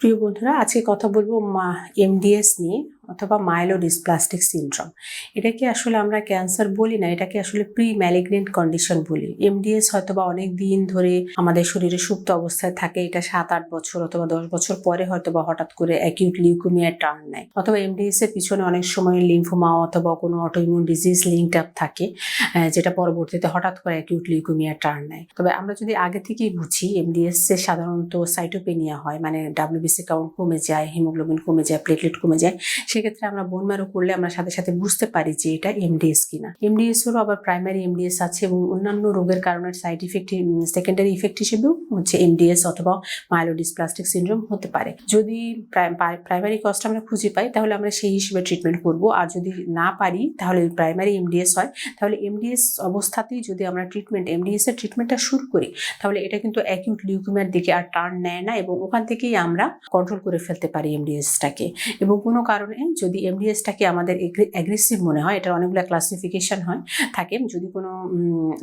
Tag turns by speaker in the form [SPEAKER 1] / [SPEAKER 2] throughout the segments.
[SPEAKER 1] প্রিয় বন্ধুরা, আজকে কথা বলবো এমডিএস নিয়ে অথবা মাইলোডিসপ্লাস্টিক সিনড্রোম। এটাকে আসলে আমরা ক্যান্সার বলি না, এটাকে আসলে প্রি ম্যালিগনেন্ট কন্ডিশন বলি। এমডিএস হয়তোবা অনেক দিন ধরে আমাদের শরীরে সুপ্ত অবস্থায় থাকে, এটা 7-8 বছর অথবা 10 বছর পরে হয়তোবা হঠাৎ করে অ্যাকিউট লিউকেমিয়ার টার্ন নেয়, অথবা এমডিএস এর পিছনে অনেক সময় লিম্ফোমা অথবা কোনো অটোইমিউন ডিজিজ লিঙ্কড আপ থাকে, যেটা পরবর্তীতে হঠাৎ করে অ্যাকিউট লিউকেমিয়ার টার্ন নেয়। তবে আমরা যদি আগে থেকেই বুঝি এমডিএস এর সাধারণত সাইটোপেনিয়া হয়, মানে ডাব্লিউবিসি কাউন্ট কমে যায়, হিমোগ্লোবিন কমে যায়, প্লেটলেট কমে যায়। সেক্ষেত্রে আমরা বোন ম্যারো করলে আমরা সাথে সাথে বুঝতে পারি যে এটা এমডিএস কিনা। এমডিএস এরও আবার প্রাইমারি এমডিএস আছে এবং অন্যান্য রোগের কারণে সাইড ইফেক্ট, সেকেন্ডারি ইফেক্ট হিসেবেও হচ্ছে এমডিএস অথবা মাইলোডিসপ্লাস্টিক সিনড্রোম হতে পারে। যদি প্রাইমারি কজটা আমরা খুঁজে পাই তাহলে আমরা সেই হিসেবে ট্রিটমেন্ট করব, আর যদি না পারি তাহলে প্রাইমারি এমডিএস হয়, তাহলে এমডিএস অবস্থাতেই যদি আমরা এমডিএস এর ট্রিটমেন্টটা শুরু করি তাহলে এটা কিন্তু অ্যাকিউট লিউকেমিয়ার দিকে আর টার্ন নেয় না এবং ওখান থেকেই আমরা কন্ট্রোল করে ফেলতে পারি এমডিএসটাকে। এবং কোনো কারণে যদি এমডিএসটাকে আমাদের অ্যাগ্রেসিভ মনে হয়, এটার অনেকগুলো ক্লাসিফিকেশন থাকে, যদি কোনো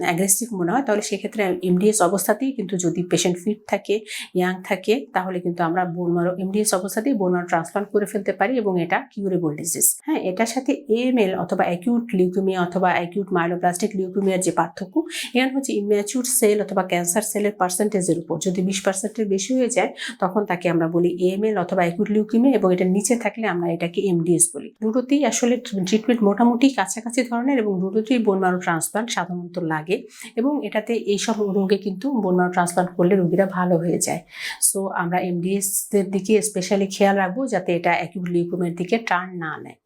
[SPEAKER 1] অ্যাগ্রেসিভ মনে হয় তাহলে সেক্ষেত্রে এমডিএস অবস্থাতেই কিন্তু, যদি পেশেন্ট ফিট থাকে, ইয়াং থাকে, তাহলে কিন্তু আমরা বোন ম্যারো এমডিএস অবস্থাতেই বোন ম্যারো ট্রান্সপ্লান্ট করে ফেলতে পারি এবং এটা কিউরেবল ডিজিজ। হ্যাঁ, এটার সাথে এএমএল অথবা অ্যাকিউট লিউকেমিয়া অথবা অ্যাকিউট মাইলোপ্লাস্টিক লিউকেমিয়ার যে পার্থক্য, এখানে হচ্ছে ইম্যাচিউর সেল অথবা ক্যান্সার সেলের পার্সেন্টেজের উপর যদি 20%-এর বেশি হয়ে যায় তখন তাকে আমরা বলি এএমএল অথবা অ্যাকিউট লিউকেমিয়া, এবং এটা নিচে থাকলে আমরা এটাকে এমডিএস বলি। দুটোতেই আসলে ট্রিটমেন্ট মোটামুটি কাছাকাছি ধরনের এবং দুটোতেই বোন ম্যারো ট্রান্সপ্লান্ট সাধারণত লাগে, এবং এটাতে এইসব রোগে কিন্তু বোন ম্যারো ট্রান্সপ্লান্ট করলে রোগীরা ভালো হয়ে যায়। সো আমরা এমডিএস এর দিকে স্পেশালি খেয়াল রাখবো যাতে এটা অ্যাকিউট লিউকেমিয়ার দিকে টার্ন না নেয়।